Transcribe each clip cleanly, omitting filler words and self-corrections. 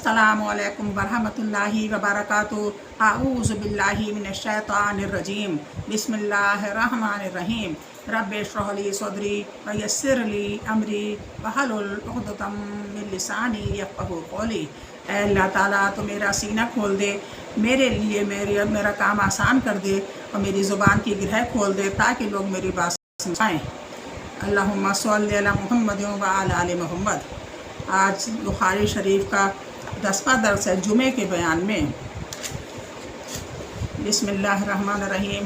अस्सलामु अलैकुम वरहमतुल्लाहि वबरकातुहू। अऊज़ु बिल्लाहि मिनश्शैतानिर्रजीम। बिस्मिल्लाहिर्रहमानिर्रहीम। रब्बि इश्रह ली सदरी व यस्सिर ली अमरी वहलुल उक़दतम मिन लिसानी यफ़क़हू क़ौली। ऐ अल्लाह ताला तो मेरा सीना खोल दे, मेरे लिए मेरा काम आसान कर दे और मेरी ज़ुबान की गिरह खोल दे ताकि लोग मेरी बात समझाएँ। अल्लाहुम्मा सल्लि अला मुहम्मद व अला आलि मुहम्मद। आज बुखारी शरीफ का 10वां दर्स है जुमे के बयान में। बिस्मिल्लाहिर्रहमानिर्रहीम।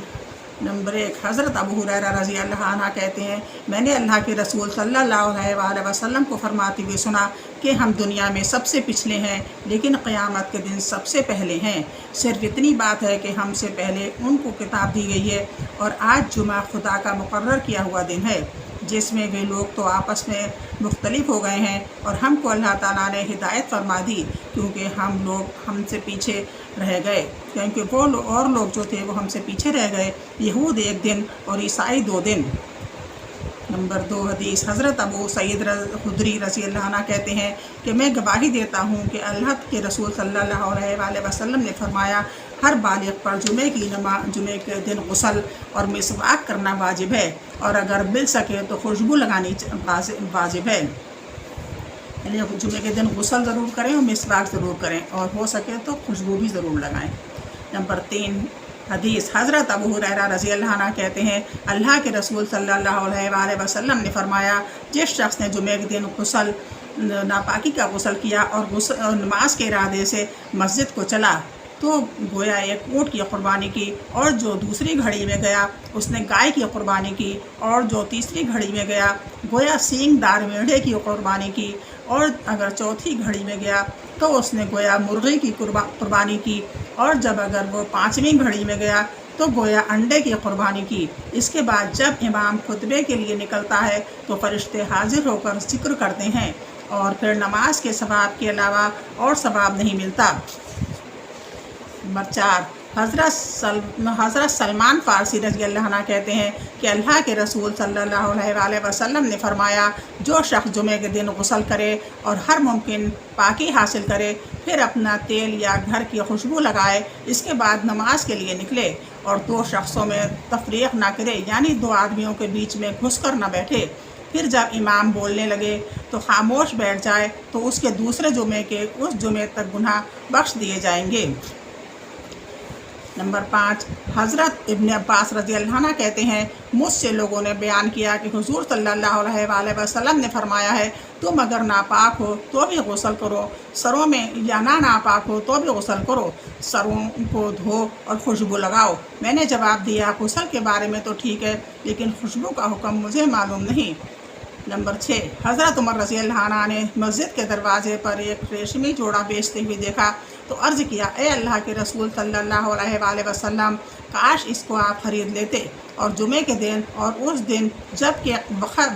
नंबर 1, हज़रत अबू हुरैरा रज़ी अल्लाह अन्हु कहते हैं, मैंने अल्लाह के रसूल सल्लल्लाहु अलैहि वसल्लम को फरमाते हुए सुना कि हम दुनिया में सबसे पिछले हैं लेकिन क़यामत के दिन सबसे पहले हैं। सिर्फ इतनी बात है कि हमसे पहले उनको किताब दी गई है और आज जुमा खुदा का मुकर्रर किया हुआ दिन है जिसमें वे लोग तो आपस में मुख्तलिफ हो गए हैं और हमको अल्लाह ताला ने हिदायत फरमा दी क्योंकि हम लोग हमसे पीछे रह गए, क्योंकि वो और लोग जो थे वो हमसे पीछे रह गए। यहूद एक दिन और ईसाई 2 दिन। नंबर 2 हदीस। हज़रत अबू सईद खुदरी रज़ी अल्लाह अन्हु कहते हैं कि मैं गवाही देता हूँ कि अल्लाह के रसूल सल्लल्लाहु अलैहि वसल्लम ने फरमाया, हर बालिग़ पर जुमे के दिन गुस्ल और मिसवाक करना वाजिब है और अगर मिल सके तो खुशबू लगानी वाजिब है। यानी जुमे के दिन गुस्ल ज़रूर करें और मिसवाक ज़रूर करें और हो सके तो खुशबू भी ज़रूर लगाएं। नंबर 3 हदीस। हज़रत अबू हुरैरा रज़ी अल्लाह अन्हु कहते हैं, अल्लाह के रसूल सल्लल्लाहु अलैहि वसल्लम ने फरमाया, जिस शख्स ने जुमे के दिन गुस्ल नापाकी का गुस्ल किया और नमाज के इरादे से मस्जिद को चला तो गोया एक ऊँट की कुर्बानी की, और जो दूसरी घड़ी में गया उसने गाय की कुर्बानी की, और जो तीसरी घड़ी में गया गोया सींगदार मेढ़े की कुर्बानी की, और अगर चौथी घड़ी में गया तो उसने गोया मुर्गी की कुर्बानी की, और जब अगर वो 5वीं घड़ी में गया तो गोया अंडे की कुर्बानी की। इसके बाद जब इमाम खुतबे के लिए निकलता है तो फरिश्ते हाजिर होकर जिक्र करते हैं और फिर नमाज के सवाब के अलावा और सवाब नहीं मिलता। नंबर 4 हज़रत सलमान फ़ारसी रज़ी अल्लाह अन्हु कहते हैं कि अल्लाह के रसूल सल्लल्लाहु अलैहि वसल्लम ने फरमाया, जो शख्स जुमे के दिन गुस्ल करे और हर मुमकिन पाकी हासिल करे, फिर अपना तेल या घर की खुशबू लगाए, इसके बाद नमाज के लिए निकले और 2 शख्सों में तफरीक ना करे, यानी 2 आदमियों के बीच में घुस कर न बैठे, फिर जब इमाम बोलने लगे तो खामोश बैठ जाए तो उसके दूसरे जुमे के उस जुमे तक गुनाह बख्श दिए जाएंगे। नंबर 5 हज़रत इब्न अब्बास रज़ी अल्लाह अन्हु कहते हैं, मुझसे लोगों ने बयान किया कि हुज़ूर सल्लल्लाहु अलैहि वसल्लम ने फरमाया है, तुम अगर नापाक हो तो भी गुस्ल करो, सरों में या नापाक हो तो भी गुस्ल करो, सरों को धो और खुशबू लगाओ। मैंने जवाब दिया, गुस्ल के बारे में तो ठीक है लेकिन खुशबू का हुक्म मुझे मालूम नहीं। नंबर 6 हज़रत उमर रज़ी अल्लाह अन्हु ने मस्जिद के दरवाज़े पर एक रेशमी जोड़ा बेचते हुए देखा तो अर्ज़ किया, ए अल्लाह के रसूल सल्लल्लाहु अलैहि वसल्लम, काश इसको आप ख़रीद लेते और जुमे के दिन और उस दिन जब कि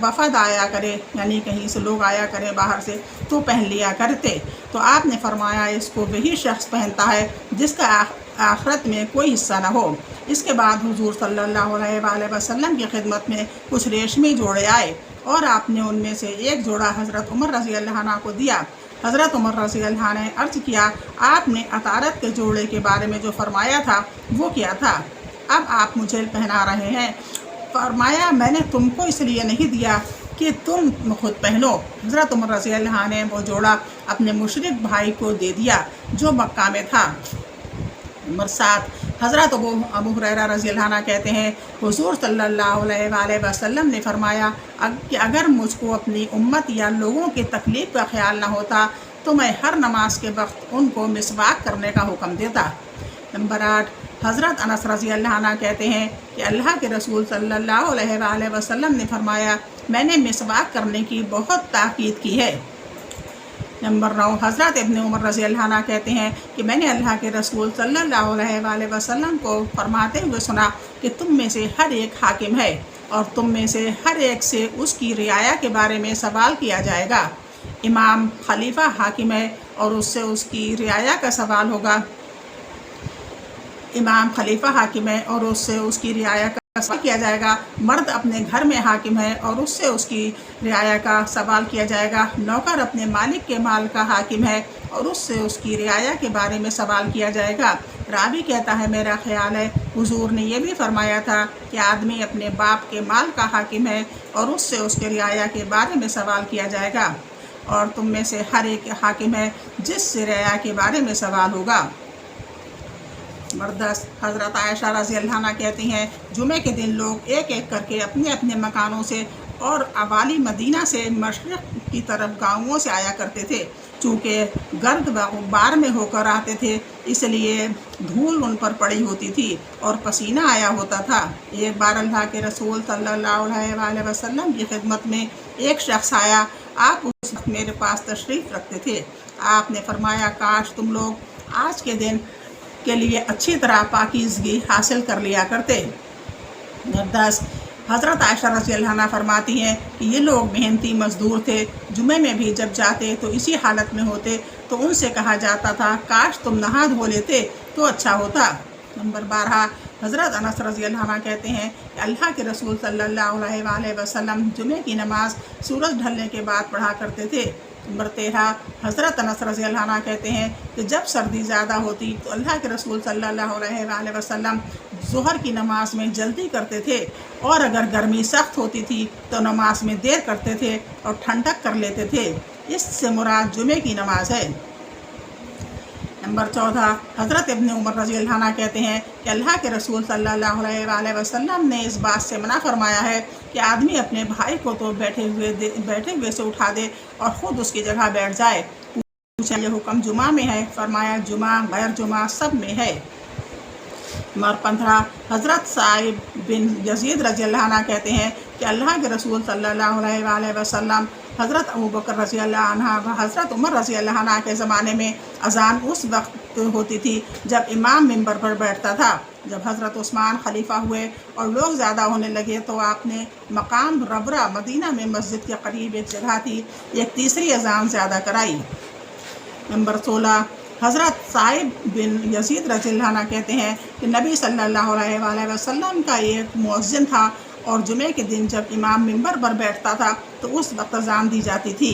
वफ़द आया करे, यानी कहीं से लोग आया करें बाहर से, तो पहन लिया करते। तो आपने फरमाया, इसको वही शख्स पहनता है जिसका आखिरत में कोई हिस्सा न हो। इसके बाद हुज़ूर सल्लल्लाहु अलैहि वसल्लम की खिदमत में कुछ रेशमी जोड़े आए और आपने उनमें से एक जोड़ा हज़रत उमर रज़ी अल्लाह अन्हु को दिया। हज़रत उमर रज़ी अल्लाह अन्हु ने अर्ज़ किया, आपने अतारत के जोड़े के बारे में जो फरमाया था वो क्या था, अब आप मुझे पहना रहे हैं। फरमाया, मैंने तुमको इसलिए नहीं दिया कि तुम खुद पहनो। हज़रत उमर रज़ी अल्लाह अन्हु ने वो जोड़ा अपने मुशरिक भाई को दे दिया जो मक्का में था। नंबर 7 हज़रत अबू हुरैरा रज़ी अल्लाह अन्हु कहते हैं, हुज़ूर सल्लल्लाहु अलैहि वसल्लम ने फरमाया कि अगर मुझको अपनी उम्मत या लोगों की तकलीफ़ का ख्याल न होता तो मैं हर नमाज के वक्त उनको मिसवाक करने का हुक्म देता। नंबर 8 हज़रत अनस रज़ी अल्लाह अन्हु कहते हैं कि अल्लाह के रसूल सल्लल्लाहु अलैहि वसल्लम ने फरमाया, मैंने मिसवाक करने की बहुत ताकीद की है। नंबर 9 हज़रत इब्न उमर रज़ी अल्लाह अन्हु कहते हैं कि मैंने अल्लाह के रसूल सल्लल्लाहु अलैहि वसल्लम को फरमाते हुए सुना कि तुम में से हर एक हाकिम है और तुम में से हर एक से उसकी रियाया के बारे में सवाल किया जाएगा। इमाम खलीफा हाकिम है और उससे उसकी रियाया का सवाल होगा। इमाम खलीफा हाकिम है और उससे उसकी रियाया सवाल किया जाएगा। मर्द अपने घर में हाकिम है और उससे उसकी रियाया का सवाल किया जाएगा। नौकर अपने मालिक के माल का हाकिम है और उससे उसकी रियाया के बारे में सवाल किया जाएगा। रावी कहता है, मेरा ख्याल है हुजूर ने यह भी फरमाया था कि आदमी अपने बाप के माल का हाकिम है और उससे उसके रियाया के बारे में सवाल किया जाएगा, और तुम में से हर एक हाकिम है जिससे रियाया के बारे में सवाल होगा। मर्दस हज़रत आयशा रज़ी अल्लाह अन्हा कहती हैं, जुमे के दिन लोग एक एक करके अपने अपने मकानों से और अवाली मदीना से मशरिक़ की तरफ गाँवों से आया करते थे। चूँकि गर्द व गुब्बार में होकर आते थे, इसलिए धूल उन पर पड़ी होती थी और पसीना आया होता था। एक बार अल्लाह के रसूल सल्लल्लाहु अलैहि वसल्लम की खिदमत में एक शख्स आया। आप उस वक्त मेरे पास तशरीफ़ रखते थे। आपने फरमाया, काश तुम लोग आज के दिन के लिए अच्छी तरह पाकीज़गी हासिल कर लिया करते। 10 हज़रत आयशा रज़ी अल्लाह अन्हा फरमाती हैं कि ये लोग मेहनती मज़दूर थे। जुमे में भी जब जाते तो इसी हालत में होते, तो उनसे कहा जाता था, काश तुम नहा धो लेते तो अच्छा होता। नंबर 12 हज़रत अनस रज़ी अल्लाह अन्हु कहते हैं कि अल्लाह के रसूल सल्लल्लाहु अलैहि वसल्लम जुमे की नमाज सूरज ढलने के बाद पढ़ा करते थे। नंबर 13 हज़रत अनस रज़ी अल्लाह अन्हु कहते हैं कि जब सर्दी ज़्यादा होती तो अल्लाह के रसूल सल्लल्लाहु अलैहि वसल्लम ज़ोहर की नमाज में जल्दी करते थे, और अगर गर्मी सख्त होती थी तो नमाज में देर करते थे और ठंडक कर लेते थे। इससे मुराद जुमे की नमाज है। नंबर 14 हज़रत इब्न उमर रज़ी अल्लाह अन्हु कहते हैं कि अल्लाह के रसूल सल्लल्लाहु अलैहि वसल्लम ने इस बात से मना फरमाया है कि आदमी अपने भाई को तो बैठे हुए से उठा दे और ख़ुद उसकी जगह बैठ जाए। पूछा, यह हुक्म जुमा में है? फरमाया, जुमा गैर जुमा सब में है। नंबर 15 हज़रत साइब बिन यजीद रज़ी अल्लाह अन्हु कहते हैं कि अल्लाह के रसूल सल्लल्लाहु अलैहि वसल्लम हज़रत अबू बकर रज़ी अल्लाह अन्हु व हज़रत उमर रज़ी अल्लाह अन्हु के ज़माने में अज़ान उस वक्त होती थी जब इमाम मिंबर पर बैठता था। जब हज़रत उस्मान खलीफा हुए और लोग ज़्यादा होने लगे तो आपने मकाम रबरा मदीना में मस्जिद के करीब एक जगह थी, एक तीसरी अज़ान ज़्यादा कराई। नंबर 16 हज़रत साइब बिन यजीद रज़ी अल्लाह अन्हु कहते हैं कि नबी सल्लल्लाहु अलैहि वसल्लम का एक मुअज्जिन था, और जुमे के दिन जब इमाम मिंबर पर बैठता था तो उस वक्त अज़ान दी जाती थी।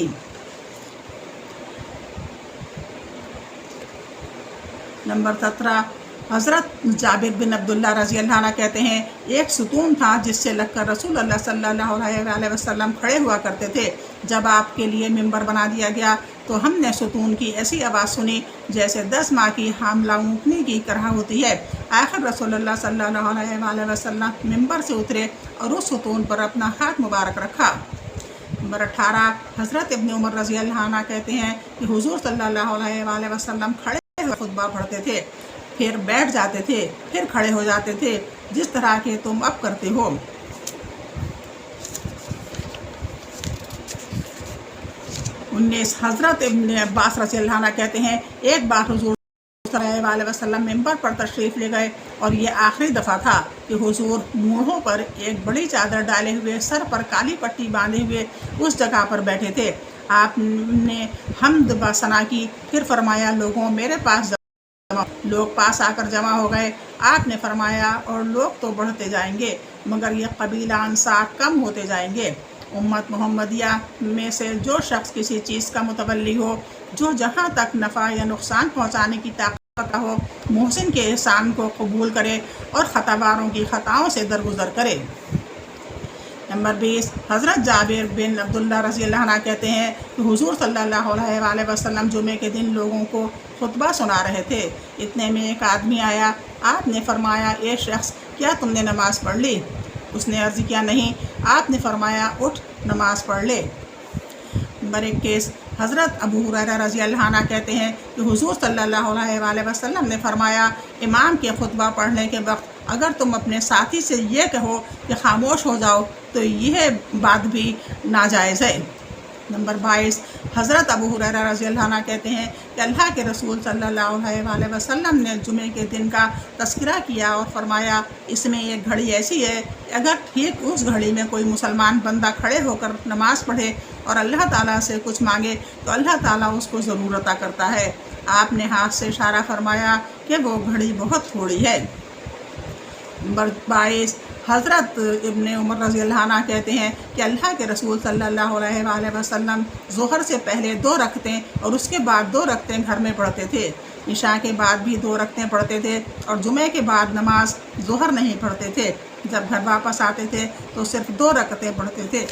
नंबर 17 हज़रत जाबिर बिन अब्दुल्ला रज़ी अल्लाह अन्हु कहते हैं, एक सुतून था जिससे लगकर रसूल अल्लाह सल्लल्लाहु अलैहि वसल्लम खड़े हुआ करते थे। जब आपके लिए मिंबर बना दिया गया तो हमने सुतून की ऐसी आवाज़ सुनी जैसे 10 माह की हामला ऊँटनी की तरह होती है। आखिर रसूलुल्लाह सल्लल्लाहु अलैहि वसल्लम मिंबर से उतरे और उस सुतून पर अपना हाथ मुबारक रखा। नंबर 18 हज़रत इब्न उमर रज़ी अल्लाह अन्हु कहते हैं कि हुजूर सल्लल्लाहु अलैहि वसल्लम खड़े हुए खुतबा पढ़ते थे, फिर बैठ जाते थे, फिर खड़े हो जाते थे, जिस तरह के तुम अब करते हो। 19 हज़रत इब्न अब्बास रज़ी अल्लाह अन्हु कहते हैं, एक बार हुजूर सल्लल्लाहु अलैहि वसल्लम मिंबर पर तशरीफ़ ले गए और ये आखिरी दफ़ा था कि हुजूर मूढ़ों पर एक बड़ी चादर डाले हुए, सर पर काली पट्टी बांधे हुए उस जगह पर बैठे थे। आपने हम्द व सना की, फिर फरमाया, लोगों मेरे पास लोग पास आकर जमा हो गए। आपने फरमाया, और लोग तो बढ़ते जाएंगे मगर यह कबीला अंसार कम होते जाएंगे। उम्मत मोहम्मदिया में से जो शख्स किसी चीज़ का मुतवल्ली हो जो जहाँ तक नफ़ा या नुकसान पहुँचाने की ताकत हो, मोहसिन के एहसान को कबूल करे और ख़तावारों की ख़ताओं से दरगुजर करे। नंबर 20 हज़रत जाबिर बिन अब्दुल्ला रज़ी अल्लाह अन्हु कहते हैं कि हुजूर सल्लल्लाहु अलैहि वसल्लम जुमे के दिन लोगों को खुतबा सुना रहे थे। इतने में एक आदमी आया। आपने फरमाया, ए शख्स, क्या तुमने नमाज़ पढ़ ली? उसने अर्ज़ किया, नहीं। आपने फरमाया, उठ नमाज पढ़ ले। नंबर 21 हज़रत अबू हुरैरा रज़ी अल्लाह अन्हु कहते हैं कि हुजूर सल्लल्लाहु अलैहि वसल्लम ने फरमाया, इमाम के खुतबा पढ़ने के वक्त अगर तुम अपने साथी से ये कहो कि खामोश हो जाओ तो यह बात भी नाजायज़ है। नंबर 22 हज़रत अबू हुरैरा रज़ी अल्लाह अन्हु कहते हैं कि अल्लाह के रसूल सल्लल्लाहु अलैहि वसल्लम ने जुमे के दिन का तज़किरा किया और फरमाया, इसमें एक घड़ी ऐसी है कि अगर ठीक उस घड़ी में कोई मुसलमान बंदा खड़े होकर नमाज़ पढ़े और अल्लाह ताला से कुछ मांगे तो अल्लाह ताला उसको ज़रूर अता करता है। आपने हाथ से इशारा फरमाया कि वो घड़ी बहुत थोड़ी है। नंबर 22 حضرت ابن عمر رضی اللہ عنہ کہتے ہیں کہ اللہ کے رسول صلی اللہ علیہ وآلہ وسلم ظہر سے پہلے 2 رکعتیں اور اس کے بعد 2 رکعتیں گھر میں پڑھتے تھے، عشاء کے بعد بھی 2 رکعتیں پڑھتے تھے، اور جمعے کے بعد نماز ظہر نہیں پڑھتے تھے۔ جب گھر واپس آتے تھے تو صرف 2 رکعتیں پڑھتے تھے۔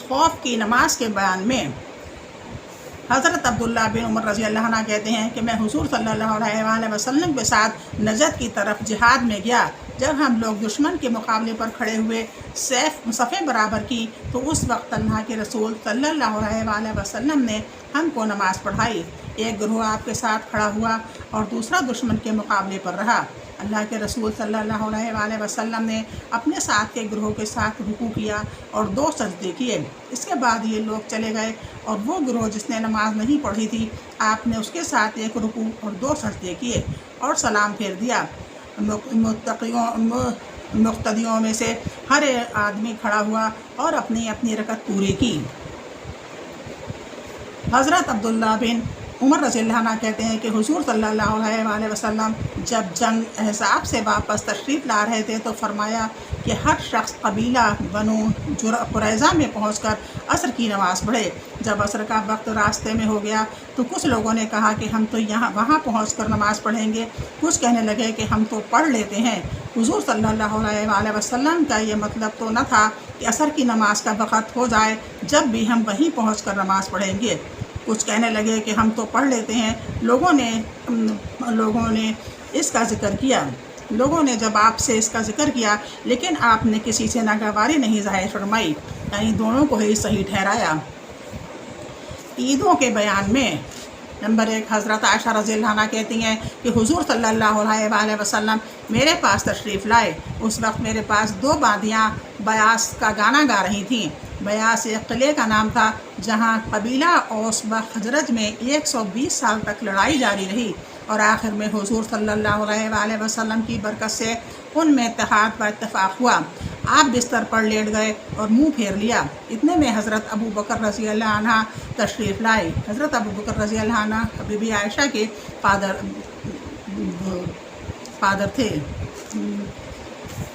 خوف کی نماز کے بیان میں حضرت عبداللہ بن عمر رضی اللہ عنہ کہتے ہیں کہ میں حضور صلی اللہ علیہ وآلہ وسلم کے ساتھ نجد کی طرف جہاد میں گیا۔ جب ہم لوگ دشمن کے مقابلے پر کھڑے ہوئے، صفیں برابر کی، تو اس وقت اللہ کے رسول صلی اللہ علیہ وآلہ وسلم نے ہم کو نماز پڑھائی۔ ایک گروہ آپ کے ساتھ کھڑا ہوا اور دوسرا دشمن کے مقابلے پر رہا۔ اللہ کے رسول صلی اللہ علیہ وآلہ وسلم نے اپنے ساتھ کے گروہ کے ساتھ رکوع کیا اور 2 سجدے کیے۔ اس کے بعد یہ لوگ چلے گئے اور وہ گروہ جس نے نماز نہیں پڑھی تھی، آپ نے اس کے ساتھ 1 رکوع اور 2 سجدے کیے اور سلام پھیر دیا۔ مقتدیوں میں سے ہر آدمی کھڑا ہوا اور اپنی اپنی رکعت پوری کی۔ حضرت عبداللہ بن عمر رضی اللہ عنہ کہتے ہیں کہ حضور صلی اللہ علیہ وآلہ وسلم جب جنگ احزاب سے واپس تشریف لا رہے تھے تو فرمایا کہ ہر شخص قبیلہ بنو قریظہ میں پہنچ کر عصر کی نماز پڑھے۔ جب عصر کا وقت راستے میں ہو گیا تو کچھ لوگوں نے کہا کہ ہم تو وہاں پہنچ کر نماز پڑھیں گے، کچھ کہنے لگے کہ ہم تو پڑھ لیتے ہیں۔ حضور صلی اللہ علیہ وآلہ وسلم کا یہ مطلب تو نہ تھا کہ عصر کی نماز کا وقت ہو جائے جب بھی ہم وہیں پہنچ کر نماز پڑھیں گے۔ کچھ کہنے لگے کہ ہم تو پڑھ لیتے ہیں۔ لوگوں نے اس کا ذکر کیا۔ لوگوں نے جب آپ سے اس کا ذکر کیا لیکن آپ نے کسی سے ناگواری نہیں ظاہر فرمائی، یعنی دونوں کو ہی صحیح ٹھہرایا۔ عیدوں کے بیان میں نمبر 1 حضرت عائشہ رضی اللہ عنہ کہتی ہیں کہ حضور صلی اللہ علیہ وآلہ وسلم میرے پاس تشریف لائے۔ اس وقت میرے پاس 2 باندیاں بیاس کا گانا گا رہی تھیں۔ بیاس ایک قلعے کا نام تھا جہاں قبیلہ اوس و خزرج میں 120 سال تک لڑائی جاری رہی، اور آخر میں حضور صلی اللہ علیہ وآلہ وسلم کی برکت سے ان میں اتحاد و اتفاق ہوا۔ آپ بستر پر لیٹ گئے اور منہ پھیر لیا۔ اتنے میں حضرت ابو بکر رضی اللہ عنہ تشریف لائے۔ حضرت ابو بکر رضی اللہ عنہ بی بی عائشہ کے فادر تھے۔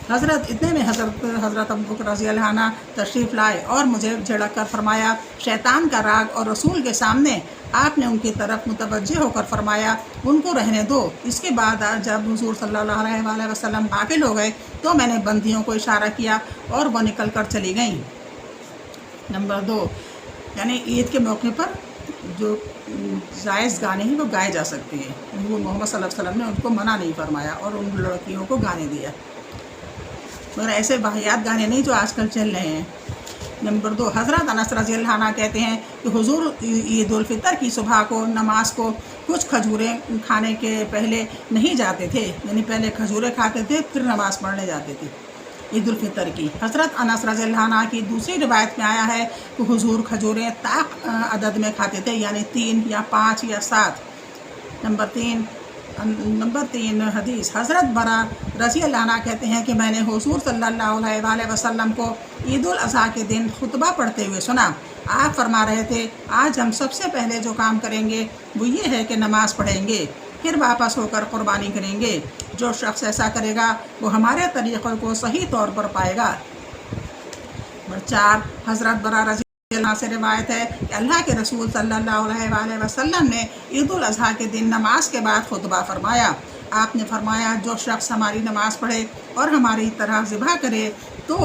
اتنے میں حضرت ابو بکر رضی اللہ عنہ تشریف لائے اور مجھے جھڑک کر فرمایا، شیطان کا راگ اور رسول کے سامنے۔ آپ نے ان کی طرف متوجہ ہو کر فرمایا، ان کو رہنے دو۔ اس کے بعد جب حضور صلی اللہ علیہ وآلہ وسلم داخل ہو گئے تو میں نے بندیوں کو اشارہ کیا اور وہ نکل کر چلی گئیں۔ نمبر 2 یعنی عید کے موقع پر جو جائز گانے ہیں وہ گائے جا سکتے ہیں۔ وہ محمد صلی اللہ علیہ وسلم نے ان کو منع نہیں فرمایا اور ان لڑکیوں کو گانے دیا، مگر ایسے واحیات گانے نہیں جو آج کل چل رہے ہیں۔ نمبر 2 حضرت انس رضی اللہ عنہ کہتے ہیں کہ حضور عید الفطر کی صبح کو نماز کو کچھ کھجوریں کھانے کے پہلے نہیں جاتے تھے، یعنی پہلے کھجوریں کھاتے تھے پھر نماز پڑھنے جاتے تھے عید الفطر کی۔ حضرت انس رضی اللہ عنہ کی دوسری روایت میں آیا ہے کہ حضور کھجوریں طاق عدد میں کھاتے تھے، یعنی 3 یا 5 یا 7۔ نمبر 3 حدیث حضرت برا رضی اللہ عنہ کہتے ہیں کہ میں نے حضور صلی اللہ علیہ وآلہ وسلم کو عید الاضحیٰ کے دن خطبہ پڑھتے ہوئے سنا۔ آپ فرما رہے تھے، آج ہم سب سے پہلے جو کام کریں گے وہ یہ ہے کہ نماز پڑھیں گے، پھر واپس ہو کر قربانی کریں گے۔ جو شخص ایسا کرے گا وہ ہمارے طریقوں کو صحیح طور پر پائے گا۔ نمبر 4 حضرت برا رضی اللہ عنہ سے روایت ہے کہ اللہ کے رسول صلی اللہ علیہ وآلہ وسلم نے عید الاضحیٰ کے دن نماز کے بعد خطبہ فرمایا۔ آپ نے فرمایا، جو شخص ہماری نماز پڑھے اور ہماری طرح ذبح کرے تو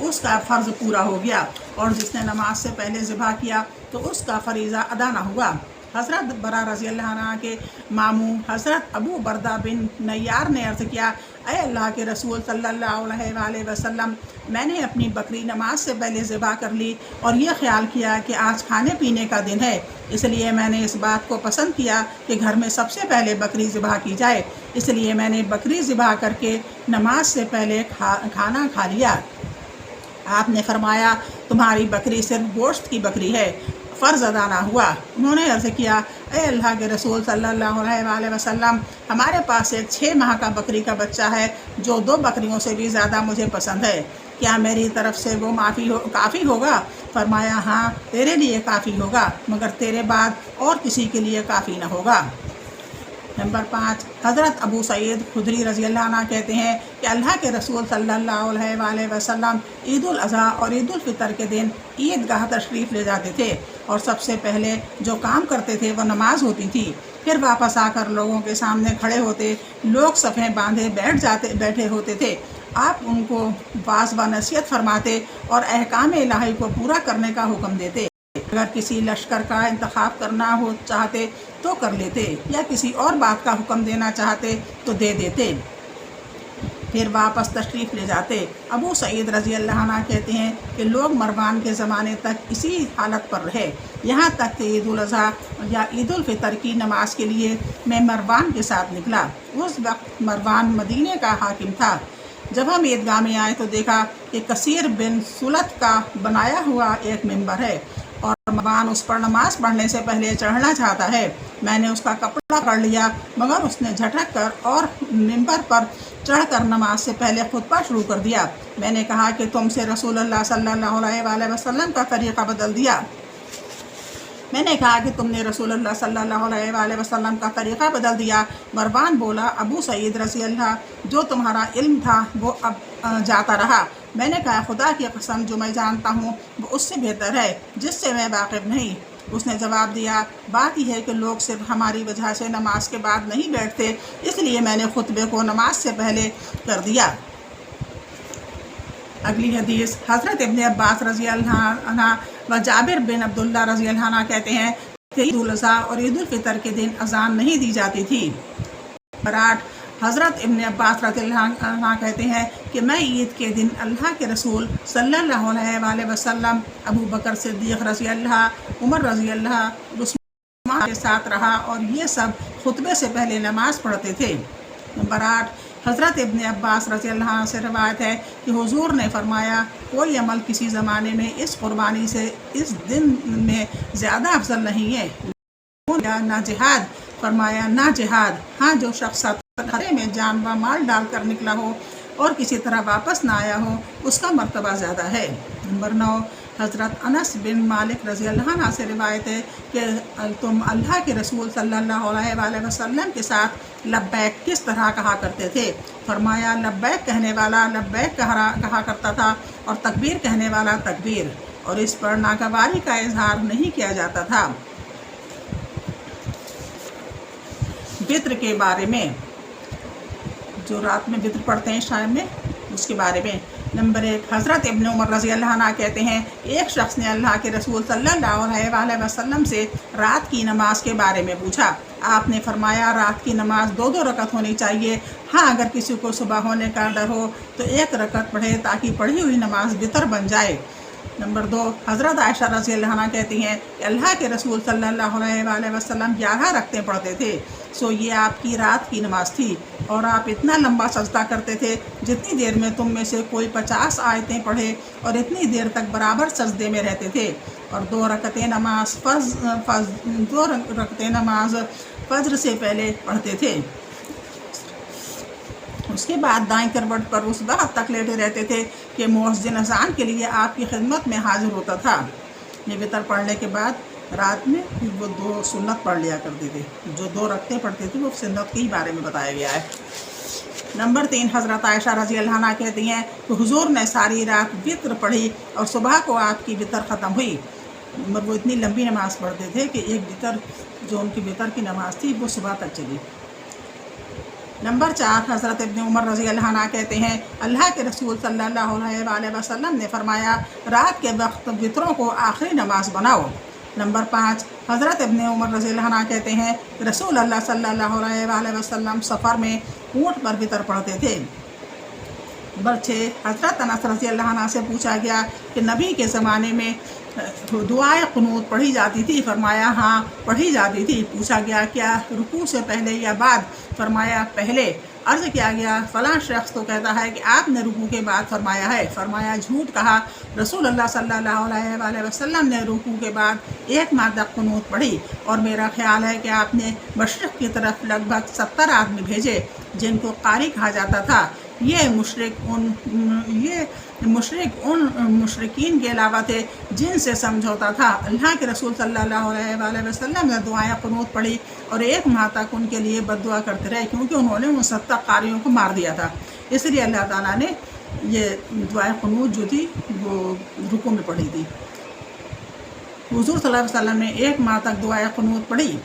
اس کا فرض پورا ہو گیا، اور جس نے نماز سے پہلے ذبح کیا تو اس کا فریضہ ادا نہ ہوا۔ حضرت برا رضی اللہ عنہ کے ماموں حضرت ابو بردہ بن نیار نے عرض کیا، اے اللہ کے رسول صلی اللہ علیہ وآلہ وسلم، میں نے اپنی بکری نماز سے پہلے ذبح کر لی اور یہ خیال کیا کہ آج کھانے پینے کا دن ہے، اس لیے میں نے اس بات کو پسند کیا کہ گھر میں سب سے پہلے بکری ذبح کی جائے، اس لیے میں نے بکری ذبح کر کے نماز سے پہلے کھانا کھا لیا۔ آپ نے فرمایا، تمہاری بکری صرف گوشت کی بکری ہے، فرض ادا نہ ہوا۔ انہوں نے عرض کیا، اے اللہ کے رسول صلی اللہ علیہ وآلہ وسلم، ہمارے پاس ایک 6 ماہ کا بکری کا بچہ ہے جو 2 بکریوں سے بھی زیادہ مجھے پسند ہے، کیا میری طرف سے وہ کافی ہوگا؟ فرمایا، ہاں تیرے لیے کافی ہوگا، مگر تیرے بعد اور کسی کے لیے کافی نہ ہوگا۔ نمبر 5، حضرت ابو سعید خدری رضی اللہ عنہ کہتے ہیں کہ اللہ کے رسول صلی اللہ علیہ وآلہ وسلم عید الاضحیٰ اور عید الفطر کے دن عید گاہ تشریف لے جاتے تھے اور سب سے پہلے جو کام کرتے تھے وہ نماز ہوتی تھی، پھر واپس آ کر لوگوں کے سامنے کھڑے ہوتے، لوگ صفیں باندھے بیٹھے ہوتے تھے، آپ ان کو واعظ و نصیحت فرماتے اور احکام الہی کو پورا کرنے کا حکم دیتے۔ اگر کسی لشکر کا انتخاب کرنا ہو چاہتے تو کر لیتے، یا کسی اور بات کا حکم دینا چاہتے تو دے دیتے، پھر واپس تشریف لے جاتے۔ ابو سعید رضی اللہ عنہ کہتے ہیں کہ لوگ مروان کے زمانے تک اسی حالت پر رہے، یہاں تک کہ عید الاضحیٰ یا عید الفطر کی نماز کے لیے میں مروان کے ساتھ نکلا۔ اس وقت مروان مدینے کا حاکم تھا۔ جب ہم عیدگاہ میں آئے تو دیکھا کہ کثیر بن سلط کا بنایا ہوا ایک ممبر ہے اور مروان اس پر نماز پڑھنے سے پہلے چڑھنا چاہتا ہے۔ میں نے اس کا کپڑا پکڑ لیا، مگر اس نے جھٹک کر اور ممبر پر چڑھ کر نماز سے پہلے خطبہ شروع کر دیا۔ میں نے کہا کہ تم سے رسول اللہ صلی اللہ علیہ وآلہ وسلم کا طریقہ بدل دیا۔ میں نے کہا کہ تم نے رسول اللہ صلی اللہ علیہ وآلہ وسلم کا طریقہ بدل دیا۔ مروان بولا، ابو سعید رضی اللہ، جو تمہارا علم تھا وہ اب جاتا رہا۔ میں نے کہا، خدا کی قسم، جو میں جانتا ہوں وہ اس سے بہتر ہے جس سے میں واقف نہیں۔ اس نے جواب دیا، بات یہ ہے کہ لوگ صرف ہماری وجہ سے نماز کے بعد نہیں بیٹھتے، اس لیے میں نے خطبے کو نماز سے پہلے کر دیا۔ اگلی حدیث، حضرت ابن عباس رضی اللہ عنہ و جابر بن عبداللہ رضی اللہ عنہ کہتے ہیں کہ عید الاضحیٰ اور عید الفطر کے دن اذان نہیں دی جاتی تھی۔ نمبر 8، حضرت ابن عباس رضی اللہ عنہ کہتے ہیں کہ میں عید کے دن اللہ کے رسول صلی اللہ علیہ وآلہ وسلم، ابو بکر صدیق رضی اللہ، عمر رضی اللہ، عثمان کے ساتھ رہا اور یہ سب خطبے سے پہلے نماز پڑھتے تھے۔ نمبر 8، حضرت ابن عباس رضی اللہ عنہ سے روایت ہے کہ حضور نے فرمایا، کوئی عمل کسی زمانے میں اس قربانی سے اس دن میں زیادہ افضل نہیں ہے۔ نہ جہاد، فرمایا نہ جہاد، ہاں جو شخص خطرے میں جان و مال ڈال کر نکلا ہو اور کسی طرح واپس نہ آیا ہو، اس کا مرتبہ زیادہ ہے۔ نمبر 9، حضرت انس بن مالک رضی اللہ عنہ سے روایت ہے کہ تم اللہ کے رسول صلی اللہ علیہ وآلہ وسلم کے ساتھ لبیک کس طرح کہا کرتے تھے؟ فرمایا، لبیک کہنے والا لبیک کہا کرتا تھا اور تکبیر کہنے والا تکبیر، اور اس پر ناگواری کا اظہار نہیں کیا جاتا تھا۔ وطر کے بارے میں، جو رات میں وطر پڑھتے ہیں شام میں، اس کے بارے میں۔ نمبر 1، حضرت ابن عمر رضی اللہ عنہ کہتے ہیں، ایک شخص نے اللہ کے رسول صلی اللہ علیہ وآلہ وسلم سے رات کی نماز کے بارے میں پوچھا۔ آپ نے فرمایا، رات کی نماز 2 رکعت ہونی چاہیے، ہاں اگر کسی کو صبح ہونے کا ڈر ہو تو 1 رکعت پڑھے تاکہ پڑھی ہوئی نماز وطر بن جائے۔ نمبر 2، حضرت عائشہ رضی اللہ عنہ کہتی ہیں کہ اللہ کے رسول صلی اللہ علیہ وآلہ وسلم 11 رکعتیں پڑھتے تھے، سو یہ آپ کی رات کی نماز تھی، اور آپ اتنا لمبا سجدہ کرتے تھے جتنی دیر میں تم میں سے کوئی 50 آیتیں پڑھے، اور اتنی دیر تک برابر سجدے میں رہتے تھے، اور 2 رکعتیں نماز فجر سے پہلے پڑھتے تھے۔ اس کے بعد دائیں کروٹ پر اس وقت تک لیٹے رہتے تھے کہ مؤذن اذان کے لیے آپ کی خدمت میں حاضر ہوتا تھا۔ یہ وطر پڑھنے کے بعد رات میں وہ 2 سنت پڑھ لیا کرتے تھے، جو 2 رکعتیں پڑھتے تھے وہ سنت کے ہی بارے میں بتایا گیا ہے۔ نمبر 3، حضرت عائشہ رضی اللہ عنہ کہتی ہیں کہ حضور نے ساری رات وطر پڑھی اور صبح کو آپ کی وطر ختم ہوئی۔ وہ اتنی لمبی نماز پڑھتے تھے کہ ایک وطر، جو ان کی وطر کی نماز تھی، وہ صبح تک چلی۔ نمبر 4، حضرت ابن عمر رضی اللہ عنہ کہتے ہیں، اللہ کے رسول صلی اللہ علیہ وآلہ وسلم نے فرمایا، رات کے وقت وطروں کو آخری نماز بناؤ۔ نمبر 5، حضرت ابن عمر رضی اللہ عنہ کہتے ہیں، رسول اللہ صلی اللہ علیہ وآلہ وسلم سفر میں اونٹ پر وطر پڑھتے تھے۔ نمبر 6، حضرت انس رضی اللہ عنہ سے پوچھا گیا کہ نبی کے زمانے میں دعائے قنوت پڑھی جاتی تھی؟ فرمایا ہاں پڑھی جاتی تھی۔ پوچھا گیا کیا رکوع سے پہلے یا بعد؟ فرمایا پہلے۔ عرض کیا گیا فلاں شخص تو کہتا ہے کہ آپ نے رکوع کے بعد فرمایا ہے۔ فرمایا جھوٹ کہا، رسول اللہ صلی اللہ علیہ وآلہ وسلم نے رکوع کے بعد 1 ماہ تک قنوت پڑھی، اور میرا خیال ہے کہ آپ نے مشرق کی طرف لگ بھگ 70 آدمی بھیجے جن کو قاری کہا جاتا تھا۔ یہ मुशरिक उन मुशरिकीन के अलावा थे जिनसे समझौता था। अल्लाह के रसूल सल्लल्लाहु अलैहि वसल्लम ने दुआएं क़ुनूत पढ़ी और एक माह तक उनके लिए बद्दुआ करते रहे, क्योंकि उन्होंने उन 70 कारियों को मार दिया था। इसलिए अल्लाह ताला ने ये दुआएं क़ुनूत जो थी वो रुकू में पढ़ी थी। हुज़ूर सल्लल्लाहु अलैहि वसल्लम ने एक माह तक दुआएं क़ुनूत पढ़ी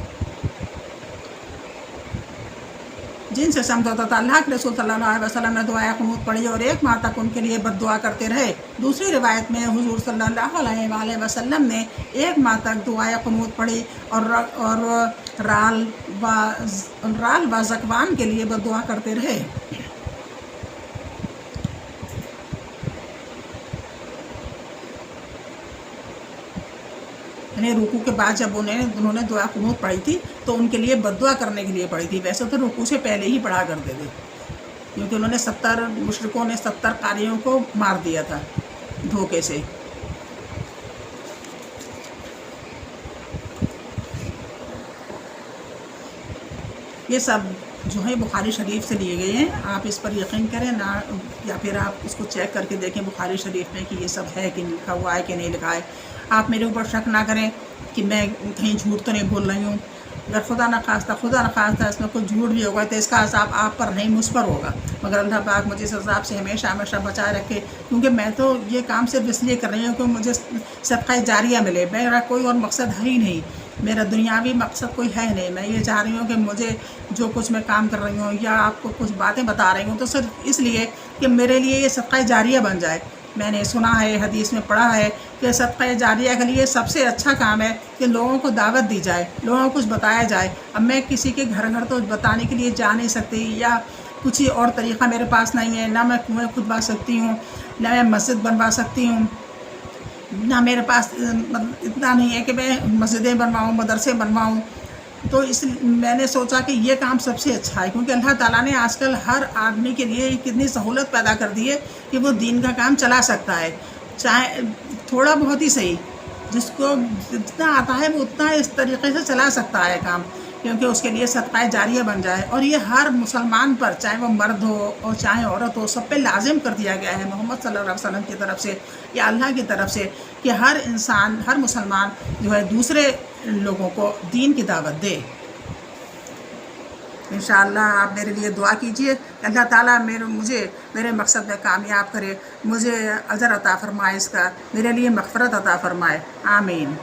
जिनसे समझौता था। अल्लाह के रसूल सल्लल्लाहु अलैहि वसल्लम ने दुआएं क़ुनूत पढ़ी और एक माह तक उनके लिए बद्दुआ करते रहे। दूसरी रिवायत में हुज़ूर सल्लल्लाहु अलैहि वसल्लम ने एक माह तक दुआएं क़ुनूत पढ़ी और राल व ज़कवान के लिए बद्दुआ करते रहे। यानी रुकू के बाद जब उन्होंने दुआ क़ुनूत पढ़ी थी तो उनके लिए बद्दुआ करने के लिए पढ़ी थी। वैसे तो रुकू से पहले ही पढ़ा करते थे, क्योंकि उन्होंने 70 मुशरिकों ने 70 कारियों को मार दिया था धोखे से। ये सब जो है बुखारी शरीफ से लिए गए हैं। आप इस पर यकीन करें ना, या फिर आप इसको चेक करके देखें बुखारी शरीफ में कि ये सब है कि लिखा हुआ है कि नहीं लिखा है। आप मेरे ऊपर शक ना करें कि मैं कहीं झूठ तो नहीं बोल रही हूँ। अगर खुदा न खास्ता इसमें कुछ झूठ भी होगा तो इसका अज़ाब आप पर नहीं, मुझ पर होगा। मगर अल्लाह पाक मुझे इस अज़ाब से हमेशा हमेशा बचाए रखे, क्योंकि मैं तो ये काम सिर्फ इसलिए कर रही हूँ कि मुझे सदक़ा जारिया मिले। मेरा कोई और मकसद है ही नहीं, मेरा दुनियावी मकसद कोई है नहीं। मैं ये चाह रही हूँ कि मुझे जो कुछ मैं काम कर रही हूँ या आपको कुछ बातें बता रही हूँ तो सिर्फ इसलिए कि मेरे लिए ये सदक़ा जारिया बन जाए। मैंने सुना है, हदीस में पढ़ा है कि सदक़ा जारिया के लिए सबसे अच्छा काम है कि लोगों को दावत दी जाए, लोगों को कुछ बताया जाए। अब मैं किसी के घर घर तो बताने के लिए जा नहीं सकती, या कुछ ही और तरीक़ा मेरे पास नहीं है। ना मैं कुएँ खुदवा सकती हूँ, ना मैं मस्जिद बनवा सकती हूँ, ना मेरे पास इतना नहीं है कि मैं मस्जिदें बनवाऊँ, मदरसे बनवाऊँ। तो इस मैंने सोचा कि ये काम सबसे अच्छा है, क्योंकि अल्लाह ताला ने आजकल हर आदमी के लिए कितनी सहूलत पैदा कर दी है कि वो दीन का काम चला सकता है, चाहे थोड़ा बहुत ही सही। जिसको जितना आता है वो उतना इस तरीक़े से चला सकता है काम, क्योंकि उसके लिए सदक़ा जारिया बन जाए। और ये हर मुसलमान पर, चाहे वो मर्द हो और चाहे औरत हो, सब पे लाजिम कर दिया गया है मोहम्मद सल्लल्लाहु अलैहि वसल्लम की तरफ से या अल्लाह की तरफ से कि हर इंसान, हर मुसलमान जो है दूसरे लोगों को दीन की दावत दे। इंशाअल्लाह आप मेरे लिए दुआ कीजिए, अल्लाह ताला मुझे मेरे मकसद में कामयाब करे, मुझे अजर अता फ़रमाए, इसका मेरे लिए मग़फ़िरत अता फ़रमाए। आमीन।